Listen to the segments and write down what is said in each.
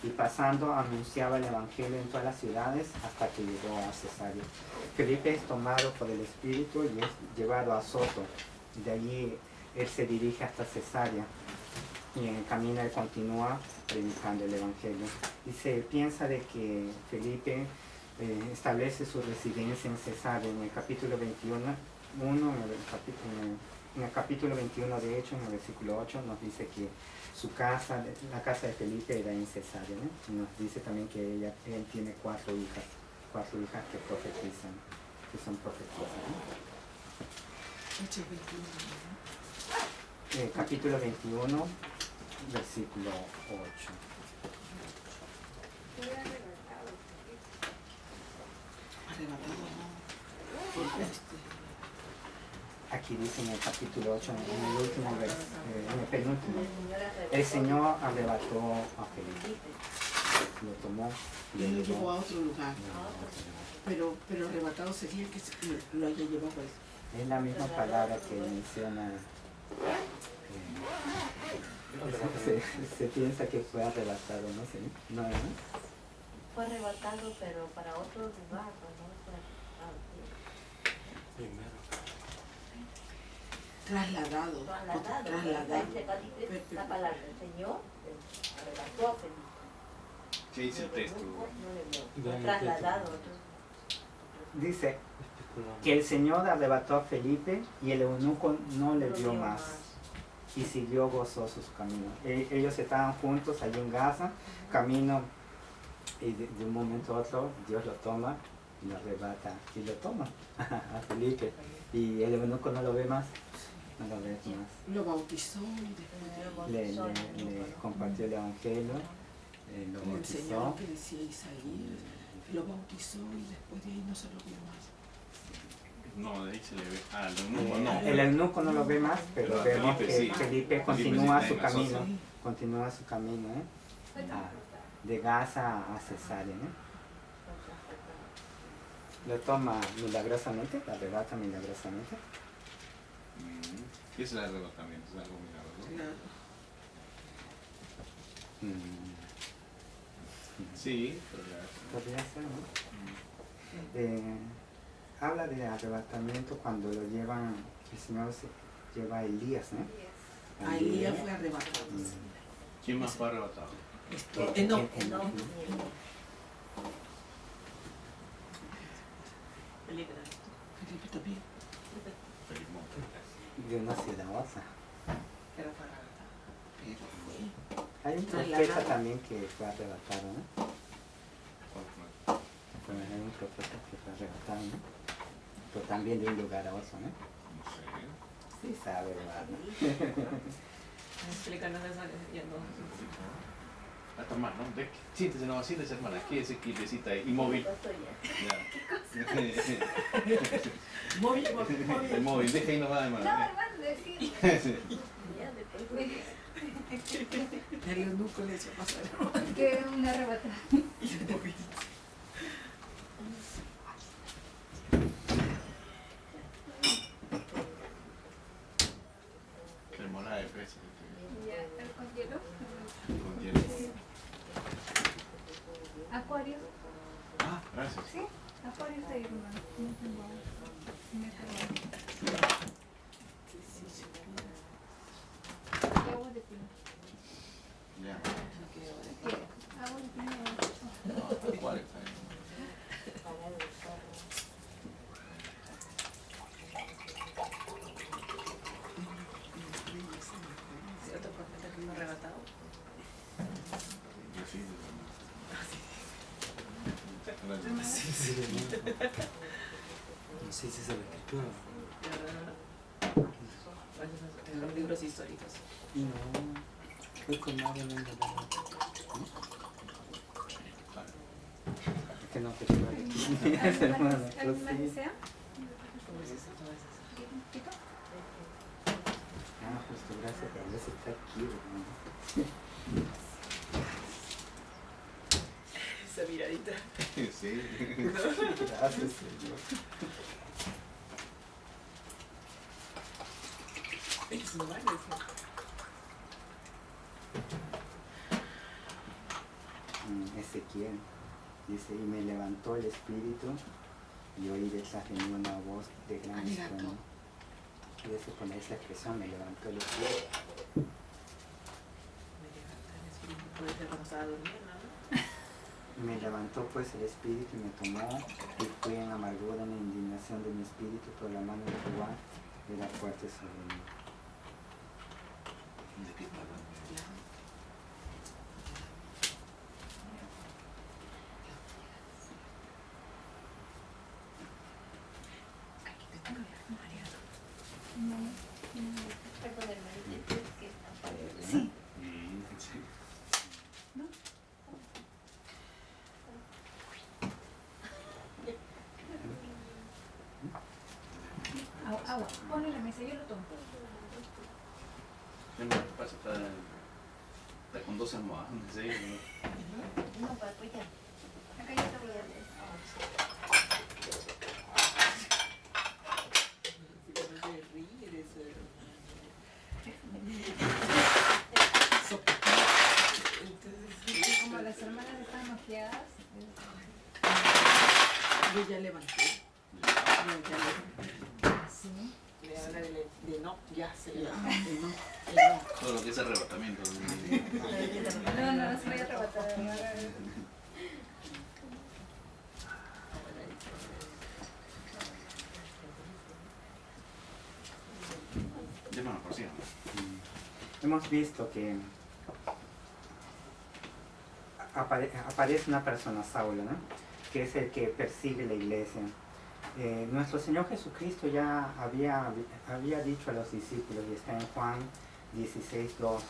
y pasando anunciaba el Evangelio en todas las ciudades hasta que llegó a Cesarea. Felipe es tomado por el Espíritu y es llevado a Azoto. De allí él se dirige hasta Cesarea y en el camino él continúa predicando el Evangelio. Y se piensa de que Felipe establece su residencia en Cesarea en el capítulo 21, en el capítulo 21 de Hechos, en el versículo 8, nos dice que su casa, la casa de Felipe era en Cesarea, ¿no? Y nos dice también que él tiene cuatro hijas que profetizan, que son profetisas, ¿no? Hechos 21. Capítulo 21, versículo 8. Arrebatado, no. Porque Aquí dice en el capítulo 8, en el último en el penúltimo, el Señor arrebató a Felipe, lo tomó y lo llevó a otro lugar. Pero arrebatado sería que lo haya llevado a eso. Es la misma palabra que menciona, se piensa que fue arrebatado, no sé, ¿no? Fue arrebatado, pero para otro lugar, ¿no? Trasladado. La palabra del Señor arrebató a Felipe. ¿Qué dice el texto? Trasladado. Dice que el Señor arrebató a Felipe y el eunuco no le vio más y siguió gozoso su camino. Ellos estaban juntos allí en Gaza, camino, y de un momento a otro Dios lo toma y lo arrebata y lo toma a Felipe y el eunuco no lo ve más. No lo ves más. Lo bautizó y después le compartió el Evangelio, lo le enseñó lo bautizó. que decía Isaías, lo bautizó y después de ahí no se lo vio más. No, de ahí se le ve. Ah, el eunuco no. El eunuco no lo ve más, pero vemos Felipe que sí. Felipe continúa su camino, de Gaza a Cesarea, ¿no? Lo toma milagrosamente, lo arrebata milagrosamente. ¿Qué es el arrebatamiento? ¿Es algo milagroso? Claro. Sí, pero Podría ser, ¿no? Habla de arrebatamiento cuando lo llevan, el Señor se lleva a Elías, ¿no? A Elías fue arrebatado. ¿Quién más fue arrebatado? No. Felipe Felipe también. De una ciudad osa. pero fue arrebatado. Pero fue. Hay un profeta también que fue arrebatado, ¿no? Hay un profeta que fue arrebatado, ¿no? Pero también de un lugar oso, ¿no? No sé. Sí sabe, ¿verdad? Explícanos eso, ya no. Hasta más, ¿no? Siéntese, hermana. Aquí ese quietecita ahí, inmóvil. Ya. Móvil. Inmóvil, deja ahí nomás, hermana. No, hermano, decir. Ya después. El eunuco le echó a pasar. Que una arrebatada. Limonada de fresa. Ya, ¿el con hielo? Con hielo. Acuario. Ah, gracias. Sí, acuario está ahí, hermano. No tengo. Y agua de pino. Ya. Agua de pino. ¿Cuál está ahí? ¿Sí, otro profeta que fue arrebatado? Yo sí. No sé si es la escritura. Son libros históricos. No, fue con Mario en verdad. Es que no te quiero aquí. ¿Alguien más desea? ¿Cómo es eso? ¿Cómo es eso? Ah, justo, gracias, pero Dios está aquí, hermano. Esa miradita. Sí. Gracias, Señor. Es normal eso. Ezequiel. Dice, y me levantó el espíritu y oí detrás de mí una voz de gran estruendo. Y dice, con esa expresión me levantó el espíritu. Puede ser cuando estaba durmiendo, ¿no? Me levantó pues el espíritu y me tomó, y fui en amargura, en la indignación de mi espíritu, pero la mano de Jehová era fuerte sobre mí. ¿De qué palabra? Aquí te tengo que María. No. Con el meditito que aparece. Sí. Sí. Agua. Ponle la mesa, yo lo tomo. ¿Qué pasa? Está con 2 almohadas. ¿Sí? No, para apoyar. Acá ya está bien. Como las hermanas están mafiadas. Yo ya levanté. Sí. Le habla de no, ya se levantó. De no. Todo lo que es arrebatamiento. No, se voy a arrebatar. Llámalo por sí. Hemos visto que aparece una persona, Saulo, ¿no? Que es el que persigue la iglesia. Nuestro Señor Jesucristo ya había dicho a los discípulos, y está en Juan 16:2,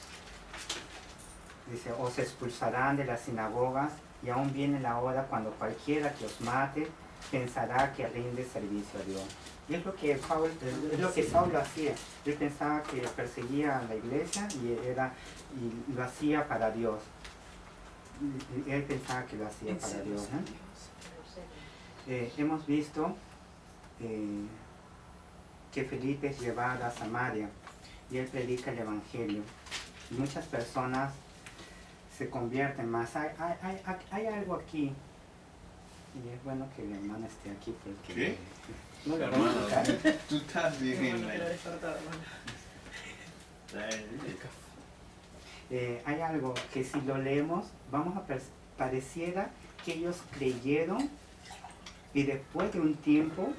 dice, os expulsarán de las sinagogas y aún viene la hora cuando cualquiera que os mate pensará que rinde servicio a Dios. Y es lo que Saulo hacía. Él pensaba que perseguía a la iglesia y lo hacía para Dios. Y él pensaba que lo hacía para Dios, ¿no? Hemos visto que Felipe es llevado a Samaria y él predica el Evangelio. Y muchas personas se convierten más. Hay algo aquí. Y es bueno que mi hermana esté aquí porque... ¿Qué? No le Hermano, vamos a tocar. tú estás bien. Hay algo que si lo leemos, pareciera que ellos creyeron y después de un tiempo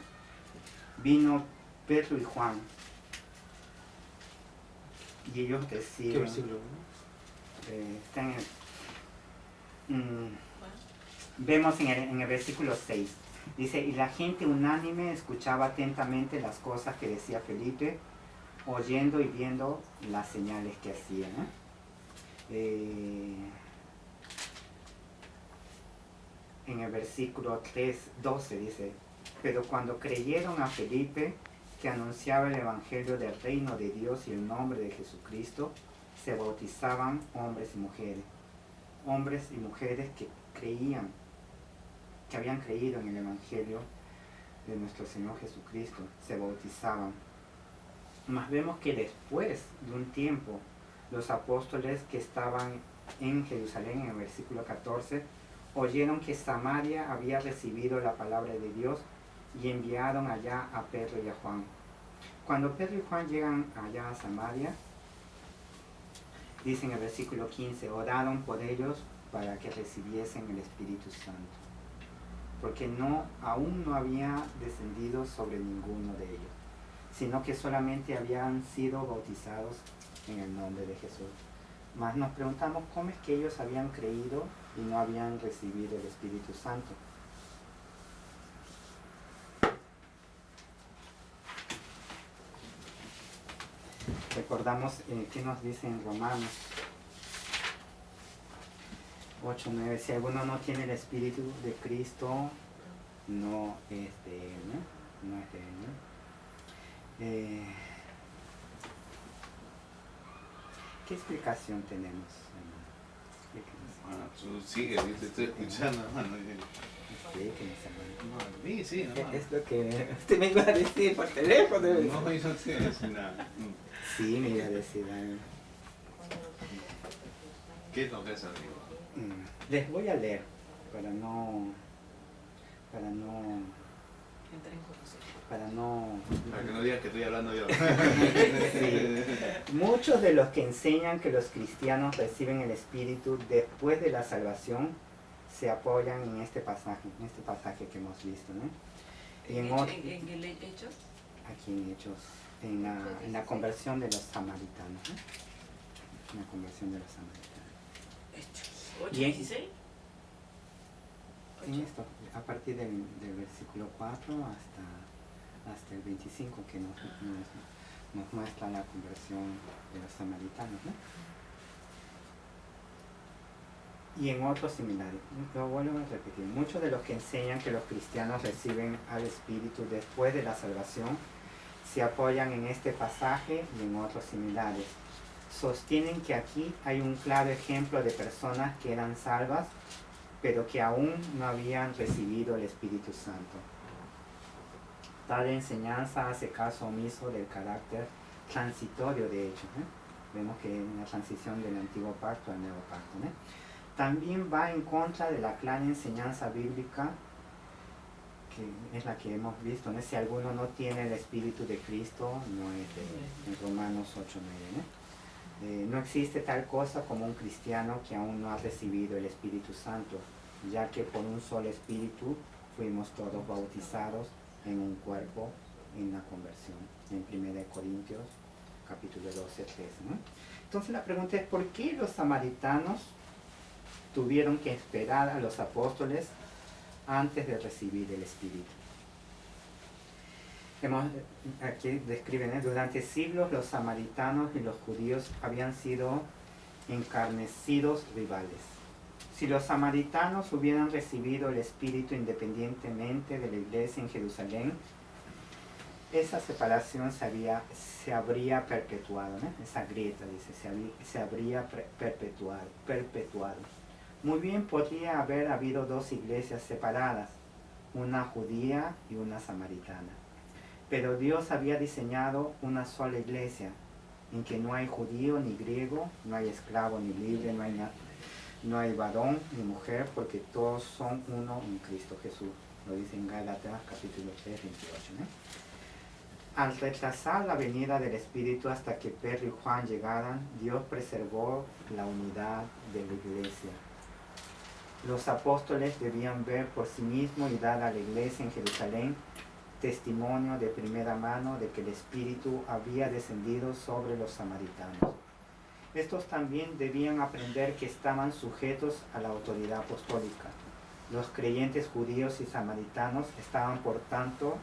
vino Pedro y Juan. Y ellos ¿Qué decían, versículo? está en vemos en el versículo 6, dice, y la gente unánime escuchaba atentamente las cosas que decía Felipe, oyendo y viendo las señales que hacía, ¿no? En el versículo 12 dice, pero cuando creyeron a Felipe, que anunciaba el evangelio del reino de Dios y el nombre de Jesucristo, se bautizaban hombres y mujeres que creían, que habían creído en el evangelio de nuestro Señor Jesucristo, se bautizaban. Mas vemos que después de un tiempo, los apóstoles que estaban en Jerusalén, en el versículo 14, oyeron que Samaria había recibido la palabra de Dios y enviaron allá a Pedro y a Juan. Cuando Pedro y Juan llegan allá a Samaria, dice en el versículo 15, oraron por ellos para que recibiesen el Espíritu Santo, porque aún no había descendido sobre ninguno de ellos, sino que solamente habían sido bautizados en el nombre de Jesús. Mas nos preguntamos cómo es que ellos habían creído y no habían recibido el Espíritu Santo. Recordamos que nos dice en Romanos 8:9, si alguno no tiene el Espíritu de Cristo, no es de él, ¿no? No es de él, ¿no? ¿Qué explicación tenemos, hermano? Explíquenos. Tú sigue, yo te estoy escuchando, hermano. Explíquenos, hermano. Sí, sí, hermano. Es lo que usted me iba a decir por teléfono. No, yo no sé decir nada. Sí, me iba a decir algo. ¿Qué es lo que es arriba? Les voy a leer para no Entrar en confusión. para no Para que no digas que estoy hablando yo. Sí. Muchos de los que enseñan que los cristianos reciben el Espíritu después de la salvación se apoyan en este pasaje que hemos visto, ¿no? Y en el Hechos, aquí en Hechos, en la conversión de los samaritanos, ¿no? En la conversión de los samaritanos. Hechos Y en- 8:16. En esto, a partir del versículo 4 hasta el 25, que nos muestra la conversión de los samaritanos, ¿no? Y en otros similares, lo vuelvo a repetir, muchos de los que enseñan que los cristianos reciben al Espíritu después de la salvación se apoyan en este pasaje y en otros similares. Sostienen que aquí hay un claro ejemplo de personas que eran salvas, pero que aún no habían recibido el Espíritu Santo. Tal enseñanza hace caso omiso del carácter transitorio de hecho, ¿eh? Vemos que en la transición del antiguo pacto al nuevo pacto, ¿eh? También va en contra de la clara enseñanza bíblica, que es la que hemos visto, ¿no? Si alguno no tiene el Espíritu de Cristo, no es de, en Romanos 8:9, ¿eh? No existe tal cosa como un cristiano que aún no ha recibido el Espíritu Santo, ya que por un solo Espíritu fuimos todos bautizados en un cuerpo en la conversión, en 1 Corintios capítulo 12, 13, ¿no? Entonces la pregunta es, ¿por qué los samaritanos tuvieron que esperar a los apóstoles antes de recibir el Espíritu? Aquí describen, durante siglos los samaritanos y los judíos habían sido encarnecidos rivales. Si los samaritanos hubieran recibido el Espíritu independientemente de la iglesia en Jerusalén, esa separación se habría perpetuado, ¿no? Esa grieta, dice, se habría perpetuado. Muy bien podría haber habido dos iglesias separadas, una judía y una samaritana. Pero Dios había diseñado una sola iglesia, en que no hay judío ni griego, no hay esclavo ni libre, no hay varón ni mujer, porque todos son uno en Cristo Jesús. Lo dice en Gálatas capítulo 3, 28, ¿no? Al retrasar la venida del Espíritu hasta que Pedro y Juan llegaran, Dios preservó la unidad de la iglesia. Los apóstoles debían ver por sí mismos y dar a la iglesia en Jerusalén testimonio de primera mano de que el Espíritu había descendido sobre los samaritanos. Estos también debían aprender que estaban sujetos a la autoridad apostólica. Los creyentes judíos y samaritanos estaban, por tanto,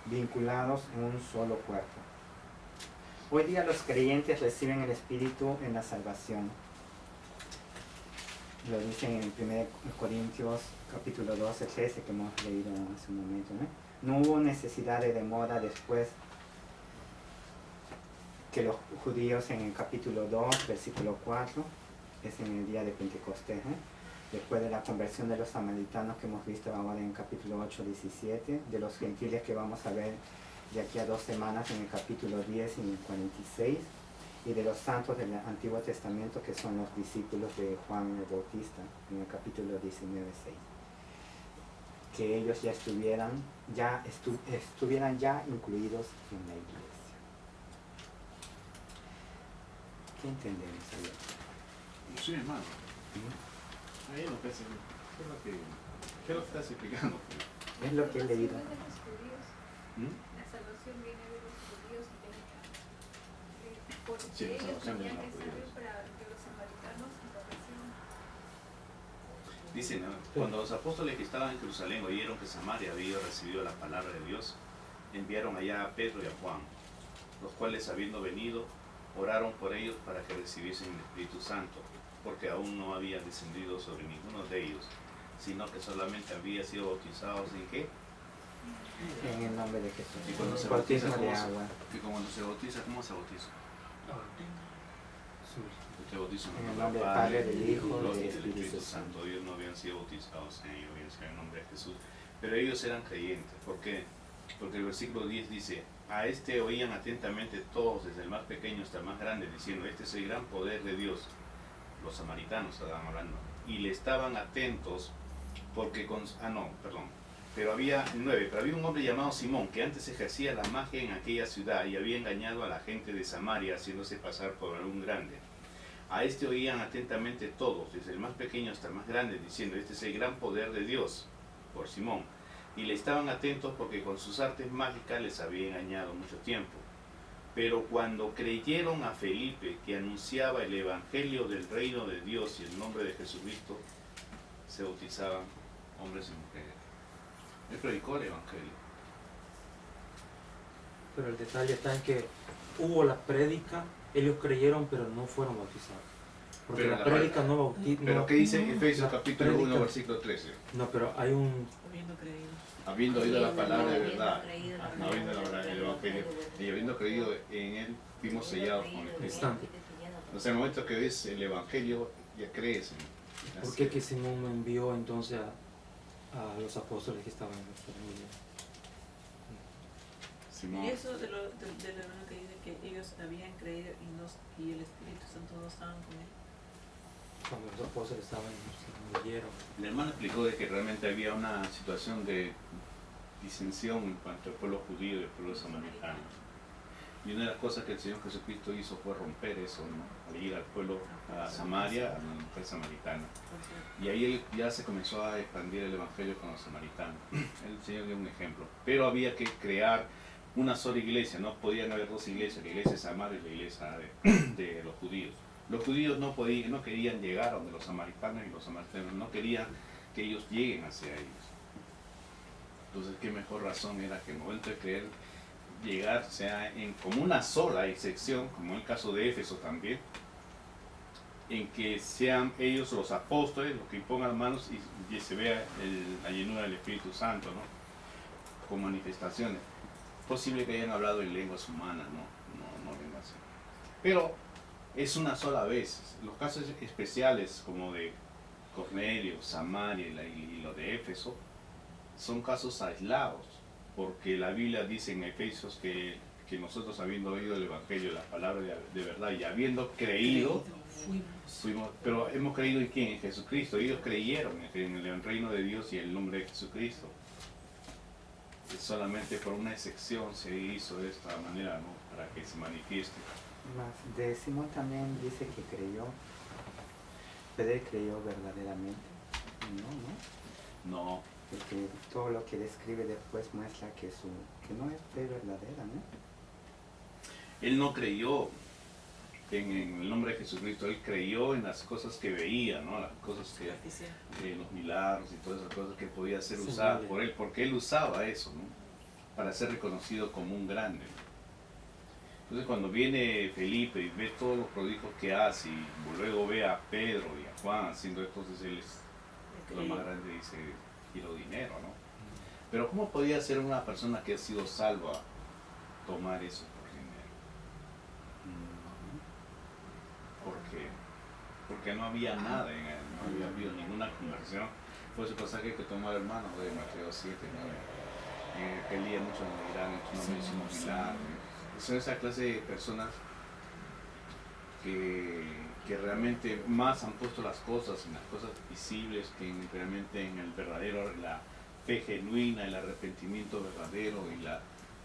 vinculados en un solo cuerpo. Hoy día los creyentes reciben el Espíritu en la salvación. Lo dicen en 1 Corintios capítulo 12, 13, que hemos leído hace un momento, ¿no? No hubo necesidad de demora después que los judíos en el capítulo 2, versículo 4, es en el día de Pentecostés, ¿eh? Después de la conversión de los samaritanos que hemos visto ahora en capítulo 8, 17, de los gentiles que vamos a ver de aquí a 2 semanas en el capítulo 10 y en el 46, y de los santos del Antiguo Testamento que son los discípulos de Juan el Bautista en el capítulo 19, 6. Que ellos ya estuvieran ya incluidos en la iglesia. ¿Qué entendemos ahí? Sí, hermano. Ahí lo que hace, ¿qué es lo que estás explicando? Es lo que he leído. La salvación viene de los judíos y porque Sí, la ellos salvación viene tenían de los que saber judíos. para que los samaritanos lo reciban. Dice, ¿no? Cuando los apóstoles que estaban en Jerusalén oyeron que Samaria había recibido la palabra de Dios, enviaron allá a Pedro y a Juan, los cuales, habiendo venido, oraron por ellos para que recibiesen el Espíritu Santo, porque aún no había descendido sobre ninguno de ellos, sino que solamente había sido bautizados en ¿qué? En el nombre de Jesús. Y cuando se bautiza, Bautismo de ¿cómo agua. se, y cuando se bautiza, ¿cómo se bautiza? Te bautizo En el nombre del Padre, del Hijo y del Espíritu Santo. Ellos no habían sido bautizados en ellos, habían sido en el nombre de Jesús. Pero ellos eran creyentes. ¿Por qué? Porque el versículo 10 dice, a este oían atentamente todos, desde el más pequeño hasta el más grande, diciendo, este es el gran poder de Dios. los samaritanos estaban hablando, y le estaban atentos porque pero había un hombre llamado Simón que antes ejercía la magia en aquella ciudad y había engañado a la gente de Samaria haciéndose pasar por un grande. A este oían atentamente todos, desde el más pequeño hasta el más grande, diciendo: este es el gran poder de Dios, por Simón. Y le estaban atentos porque con sus artes mágicas les había engañado mucho tiempo. Pero cuando creyeron a Felipe, que anunciaba el evangelio del reino de Dios y el nombre de Jesucristo, se bautizaban hombres y mujeres. Él predicó el evangelio. Pero el detalle está en que hubo la prédica, ellos creyeron, pero no fueron bautizados. Porque Pero la prédica no bautiza. Pero ¿qué dice Efesios la capítulo 1, prédica- versículo 13? No, pero hay un. Habiendo creído. Habiendo oído la palabra de Habiendo verdad, creído la no habiendo la palabra verdad del del evangelio, Evangelio. y habiendo creído en él, fuimos sellados con el Espíritu. Instante. O sea, en el momento que ves el evangelio, ya crees en él. ¿Por qué que Simón me envió entonces a los apóstoles que estaban en la familia? Simón. Y eso de lo hermano que dice que ellos habían creído y el Espíritu Santo no estaban con él. Cuando los apóstoles estaban, se murieron. El hermano explicó de que realmente había una situación de disensión en cuanto al pueblo judío y el pueblo samaritano. Y una de las cosas que el Señor Jesucristo hizo fue romper eso, ¿no? Al ir al pueblo, a Samaria, a la mujer samaritana. Y ahí él ya se comenzó a expandir el evangelio con los samaritanos. El Señor dio un ejemplo. Pero había que crear una sola iglesia, no podían haber dos iglesias, la iglesia de Samaria y la iglesia de los judíos. Los judíos no querían llegar a donde los samaritanos, y los samaritanos no querían que ellos lleguen hacia ellos. Entonces, qué mejor razón era que en el momento de creer, llegar sea como una sola sección, como en el caso de Éfeso también, en que sean ellos los apóstoles los que impongan las manos y se vea la llenura del Espíritu Santo, ¿no? Con manifestaciones. Es posible que hayan hablado en lenguas humanas, no lenguas así. Pero es una sola vez. Los casos especiales como de Cornelio, Samaria y lo de Éfeso son casos aislados, porque la Biblia dice en Efesios que nosotros, habiendo oído el Evangelio, la palabra de verdad, y habiendo creído, fuimos, pero hemos creído en quién, en Jesucristo. Ellos creyeron en el reino de Dios y en el nombre de Jesucristo. Solamente por una excepción se hizo de esta manera, ¿no? Para que se manifieste. Más de Simón también dice que creyó, pero él creyó verdaderamente. No, No, porque todo lo que describe después muestra que no es fe verdadera, ¿no? él no creyó en el nombre de Jesucristo, él creyó en las cosas que veía, ¿no? Las cosas que, los milagros y todas esas cosas que podía ser Sí, usadas bien. por él, porque él usaba eso, ¿no? Para ser reconocido como un grande. Entonces, cuando viene Felipe y ve todos los prodigios que hace, y luego ve a Pedro y a Juan haciendo esto, entonces él es lo más grande, dice: quiero dinero, ¿no? Pero ¿cómo podía ser una persona que ha sido salva tomar eso por dinero? Porque no había nada en él, no había habido ninguna conversión. Fue ese pasaje que tomó el hermano de Mateo 7, ¿no? En aquel día muchos me dirán: no me hicimos milagros. Son esa clase de personas que realmente más han puesto las cosas en las cosas visibles que realmente en el verdadero, la fe genuina, el arrepentimiento verdadero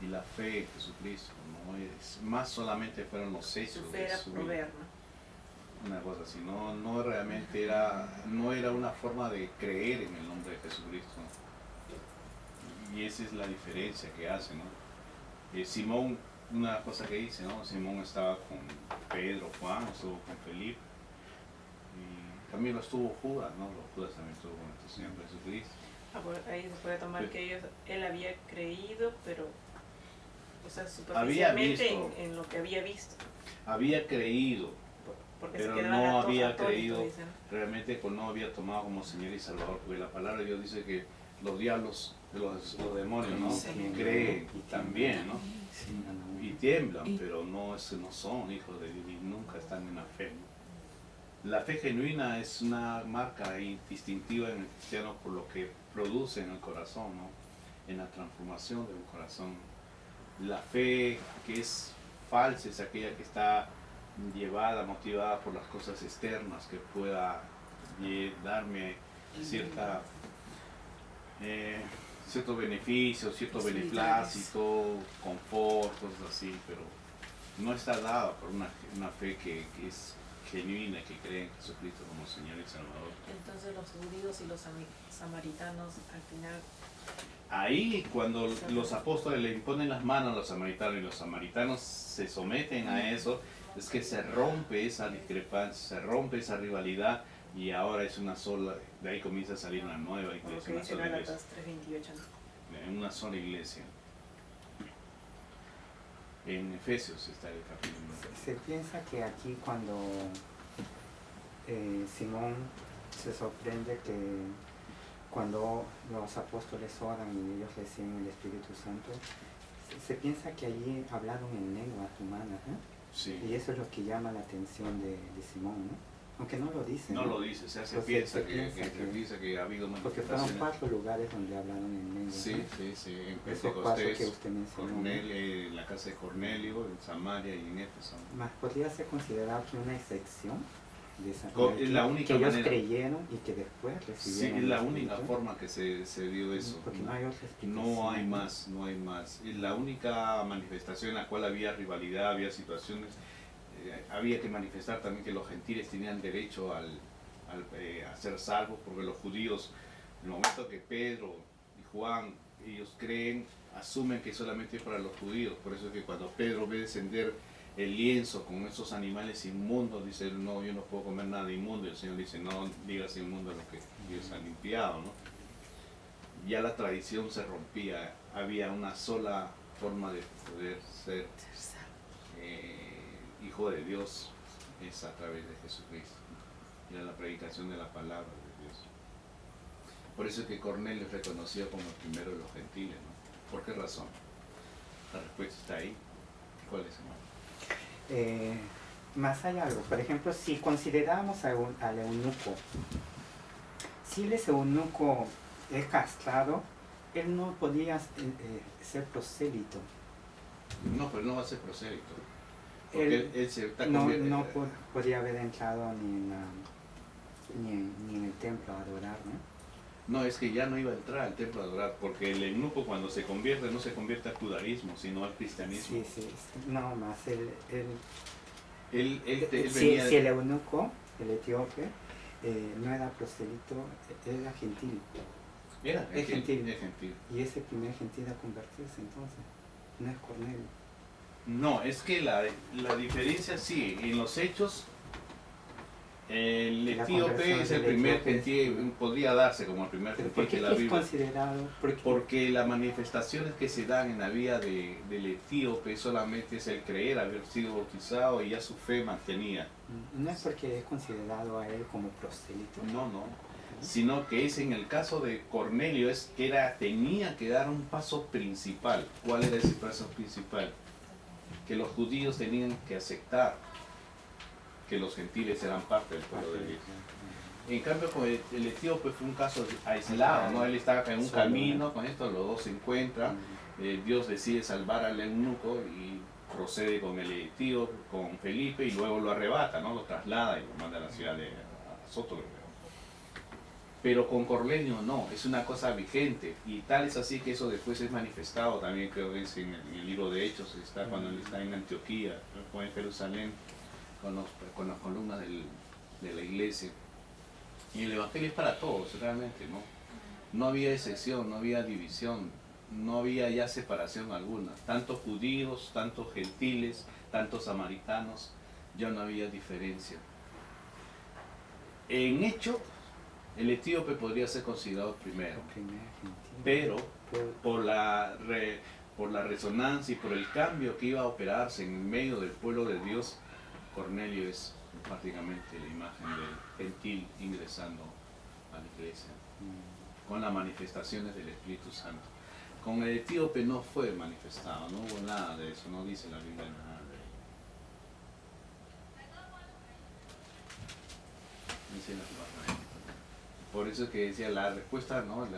y la fe en Jesucristo, ¿no? Es más, solamente fueron los hechos Su fe de era su proveer, vida. ¿no? Una cosa así, no realmente no era una forma de creer en el nombre de Jesucristo, ¿no? Y esa es la diferencia que hace, ¿no? Simón, una cosa que dice, ¿no? Simón estaba con Pedro, Juan, estuvo con Felipe, y también lo estuvo Judas, ¿no? Judas también estuvo con nuestro Señor Jesucristo. Ahí se puede tomar Sí. que él había creído, pero, o sea, Había superficialmente visto. en lo que había visto. Había creído, Porque pero se quedaban no había atónitos, creído, dicen. realmente no había tomado como Señor y Salvador, porque la palabra de Dios dice que los diablos, los demonios, ¿no? Sí. Creen también, ¿no? Sí, Y tiemblan, Y- pero no son hijos de Dios y nunca están en la fe, ¿no? La fe genuina es una marca distintiva en el cristiano por lo que produce en el corazón, ¿no? En la transformación de un corazón. La fe que es falsa es aquella que está llevada, motivada por las cosas externas que pueda darme cierta cierto beneficio, cierto beneplácito, confort, cosas así, pero no está dada por una fe que es genuina, que cree en Jesucristo como Señor y Salvador. Entonces los judíos y los samaritanos al final... Ahí cuando los apóstoles le imponen las manos a los samaritanos y los samaritanos se someten a eso, es que se rompe esa discrepancia, se rompe esa rivalidad y ahora es una sola, de ahí comienza a salir una nueva iglesia, una sola iglesia. 3:28. En una sola iglesia. En Efesios está el capítulo. Se piensa que aquí cuando Simón se sorprende que cuando los apóstoles oran y ellos reciben el Espíritu Santo, se piensa que allí hablaron en lenguas humanas, ¿no? Sí. Y eso es lo que llama la atención de Simón, ¿no? Aunque no lo dice. No lo dice, o sea, se Entonces, piensa que ha habido porque fueron manifestaciones. 4 lugares donde hablaron en lenguas. Sí, ¿no? sí, sí, en Esos 4 que Pentecostés, usted mencionó. Cornelio, en la casa de Cornelio, en Samaria y en Éfeso. Más podría ser considerado que una excepción de esa Es la única que ellos manera. creyeron y que después Sí, recibieron. es el la Espíritu. única forma que se dio eso. Porque no hay otra explicación. No hay más, no hay más. Es la única manifestación en la cual había rivalidad, había situaciones. Había que manifestar también que los gentiles tenían derecho a ser salvos, porque los judíos, en el momento que Pedro y Juan, ellos creen, asumen que solamente es para los judíos. Por eso es que cuando Pedro ve descender el lienzo con esos animales inmundos, dice, no, yo no puedo comer nada inmundo. Y el Señor dice, no digas inmundo lo que Dios ha limpiado, ¿no? Ya la tradición se rompía, había una sola forma de poder ser hijo de Dios, es a través de Jesucristo, y a la predicación de la palabra de Dios. Por eso es que Cornelio es reconocido como el primero de los gentiles, ¿no? ¿Por qué razón? La respuesta está ahí. ¿Cuál es, hermano? Más hay algo, por ejemplo, si consideramos al eunuco, si él es eunuco, es castrado, él no podía ser prosélito. No, pero no va a ser prosélito. Porque él se está No podría haber entrado ni en el templo a adorar, ¿no? No, es que ya no iba a entrar al templo a adorar, porque el eunuco cuando se convierte no se convierte al judaísmo, sino al cristianismo. Sí, no más, él venía si el eunuco, el etíope, no era prosélito, era gentil. es gentil. Es gentil. Y es el primer gentil a convertirse entonces, no es Cornelio. No, es que la diferencia sí, en los hechos, el La etíope conversión es el del primer etíope gentil, podría darse como el primer ¿Pero gentil por qué que la es Biblia. considerado? Porque las manifestaciones que se dan en la vida del etíope solamente es el creer, haber sido bautizado y ya su fe mantenía. No es porque es considerado a él como prosélito. No, sino que es en el caso de Cornelio, es que tenía que dar un paso principal. ¿Cuál era ese paso principal? Que los judíos tenían que aceptar que los gentiles eran parte del pueblo de Dios. En cambio, con el etíope fue un caso aislado, ¿no? Él estaba en un camino, con esto los dos se encuentran, Dios decide salvar al eunuco y procede con el etíope, con Felipe, y luego lo arrebata, ¿no? Lo traslada y lo manda a la ciudad de Azoto, creo. Pero con Cornelio no, es una cosa vigente, y tal es así que eso después es manifestado también, creo que es en el libro de Hechos, está cuando él está en Antioquía, en Jerusalén, con las columnas de la iglesia. Y el evangelio es para todos, realmente, ¿no? No había excepción, no había división, no había ya separación alguna. Tantos judíos, tantos gentiles, tantos samaritanos, ya no había diferencia. En hecho, el etíope podría ser considerado primero, pero por la resonancia y por el cambio que iba a operarse en medio del pueblo de Dios, Cornelio es prácticamente la imagen del gentil ingresando a la iglesia, con las manifestaciones del Espíritu Santo. Con el etíope no fue manifestado, no hubo nada de eso, no dice la Biblia nada de ello. Dice la palabra. Por eso es que decía la respuesta, ¿no?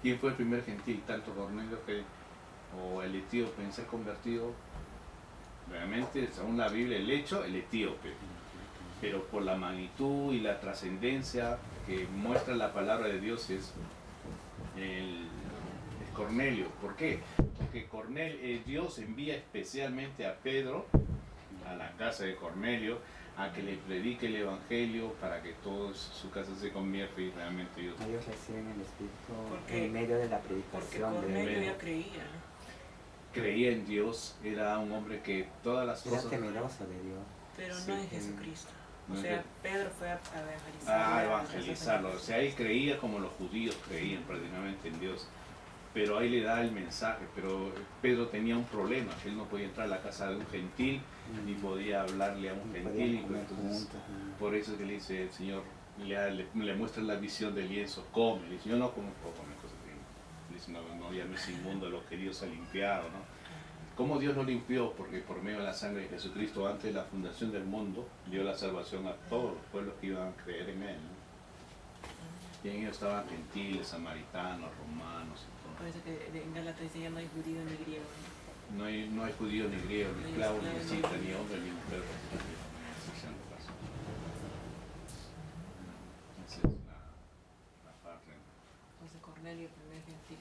¿Quién fue el primer gentil? Tanto Cornelio o el etíope en ser convertido. Realmente, según la Biblia, el hecho, el etíope. Pero por la magnitud y la trascendencia que muestra la palabra de Dios es Cornelio. ¿Por qué? Porque Dios envía especialmente a Pedro a la casa de Cornelio a que le predique el evangelio para que toda su casa se convierta y realmente Dios. Ellos reciben el Espíritu Porque- en medio de la Porque predicación Cornelio de ya creía, ¿no? Creía en Dios, era un hombre que todas las Era cosas temeroso de Dios. Pero Sí. no en Jesucristo. O No sea, es- Pedro fue a evangelizar. a evangelizarlo. O sea, él creía como los judíos creían prácticamente en Dios. Pero ahí le da el mensaje. Pero Pedro tenía un problema, que él no podía entrar a la casa de un gentil ni podía hablarle a un Y gentil. podían Y comer entonces, juntos, ¿no? por eso es que le dice el Señor, le muestra la visión del lienzo, come. Le dice, yo no como poco, me cosas así. Le dice, no llames inmundo lo que Dios ha limpiado, ¿no? ¿Cómo Dios lo limpió? Porque por medio de la sangre de Jesucristo, antes de la fundación del mundo, dio la salvación a todos los pueblos que iban a creer en Él, ¿no? Y en ellos estaban gentiles, samaritanos, romanos y todo. Por eso que en Gálatas dice ya no hay judío ni griego. ¿no? No hay judío ni griego, ni Ni esclavo, ni esclavo, escita, ni- ni hombre, ni mujer. Esa es la parte. Entonces Cornelio, primer gentil.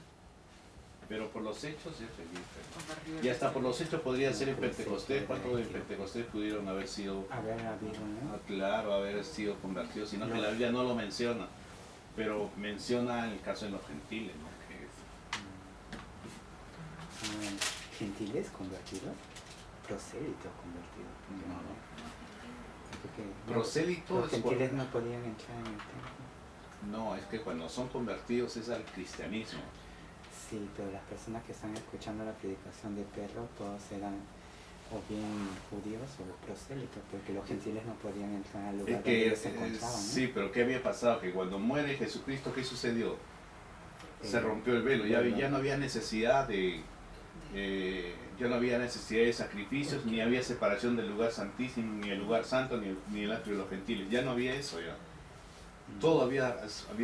Pero por los hechos es feliz. Convertido Y en hasta por los hechos podría ser en Por los hechos, Pentecostés. ¿Cuántos en sí. Pentecostés pudieron haber sido, Haber habido, ¿no? claro, haber sido convertidos? Sino que No. la Biblia no lo menciona, pero menciona el caso de los gentiles, ¿no? Que Gentiles convertidos, prosélitos convertidos. Porque prosélito los es gentiles no podían entrar en el templo. no, es que cuando son convertidos es al cristianismo. Sí, pero las personas que están escuchando la predicación de Pedro, todos eran o bien judíos o prosélitos, porque los gentiles no podían entrar al lugar Es donde que, ellos se encontraban, ¿no? sí, pero ¿qué había pasado? Que cuando muere Jesucristo, ¿qué sucedió? Se rompió el velo, ya no había necesidad ya no había necesidad de sacrificios, ni había separación del lugar santísimo, ni el lugar santo, ni el atrio de los gentiles. Ya no había eso ya. Todo había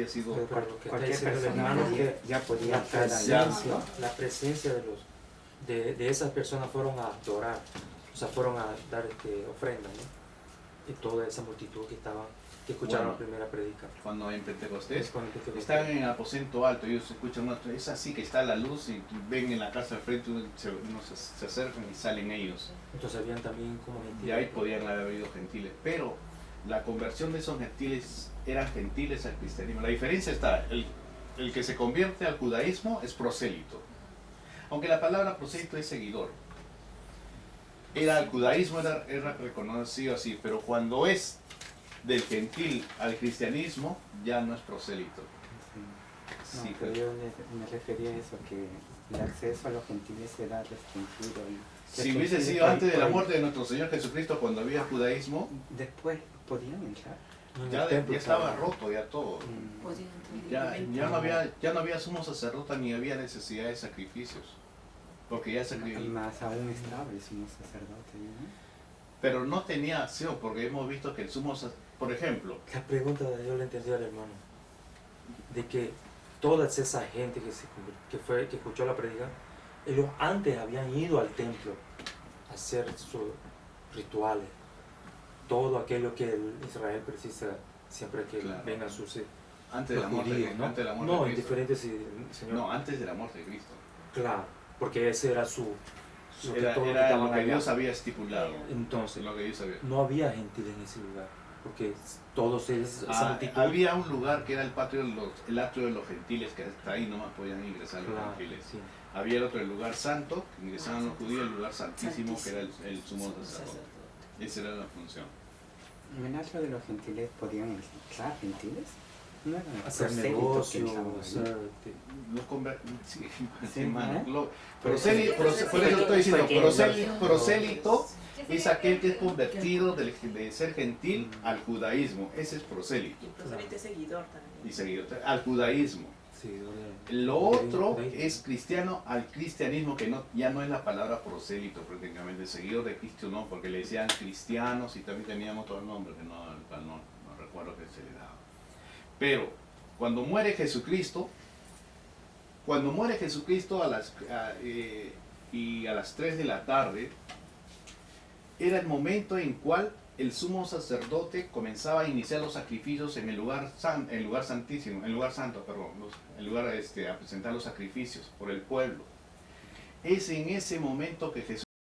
sido... Pero Pero lo que está cualquier diciendo el persona hermano podía- es que ya podía la entrar ahí. presencia, la presencia de esas personas fueron a adorar, o sea, fueron a dar ofrenda, ¿no? Y toda esa multitud que escucharon Bueno. la primera predica. Cuando en Pentecostés Con el Pentecostés. están en el aposento alto, ellos escuchan es así que está la luz y ven en la casa al frente, se acercan y salen ellos. Entonces habían también como gentiles. Y ahí podían haber habido gentiles, pero la conversión de esos gentiles eran gentiles al cristianismo. La diferencia está, el que se convierte al judaísmo es prosélito, aunque la palabra prosélito es seguidor. El judaísmo era reconocido así, pero cuando es del gentil al cristianismo ya no es prosélito. Sí. No, Sí, pero yo me refería a eso, que el acceso a los gentiles era restringido. si hubiese sido antes de la muerte de nuestro Señor Jesucristo, cuando había judaísmo, Después podían entrar. No, en ya el templo estaba estaba- roto ya todo. Mm. Podían entrar Ya no había sumo sacerdote ni había necesidad de sacrificios. Porque ya Y sacrificó. más aún estaba el sumo sacerdote, ¿no? Pero no tenía acción, porque hemos visto que el sumo sacerdote, por ejemplo, La pregunta yo le entendí al hermano, de que toda esa gente que escuchó la predica, ellos antes habían ido al templo a hacer sus rituales, todo aquello que Israel precisa siempre que Claro. vengan sus antes de la muerte, judíos, ¿no? antes de la muerte No, de en Cristo. diferentes, señor. No, antes de la muerte de Cristo. Claro, porque ese era su lo que Era todos lo estaban que allá. Dios había estipulado. Entonces, Lo que Dios había. no había gentiles en ese lugar, porque todos ellos, esa multitud, Había un lugar que era el patio el atrio de los gentiles, que hasta ahí nomás podían ingresar los claro, gentiles. sí. Había el otro, el lugar santo, que ingresaban los judíos, el lugar santísimo, que era el sumo sacerdote. Esa era la función. En el atrio de los gentiles podían entrar gentiles. No eran Hacer prosélitos que negocio, entraban ahí. hacer... Sí, Sí, hermano. ¿no? Por eso estoy diciendo, prosélito es aquel que es convertido de ser gentil al judaísmo. Ese es prosélito. Y prosélito es seguidor también. Y seguido al judaísmo. Sí, Lo otro es cristiano al cristianismo, que ya no es la palabra prosélito prácticamente, seguidor de Cristo no, porque le decían cristianos y también teníamos otro nombre que no recuerdo que se le daba. Pero cuando muere Jesucristo y a las 3 de la tarde, era el momento en cual el sumo sacerdote comenzaba a iniciar los sacrificios en el lugar santísimo, el lugar santo, perdón, a presentar los sacrificios por el pueblo. Es en ese momento que Jesús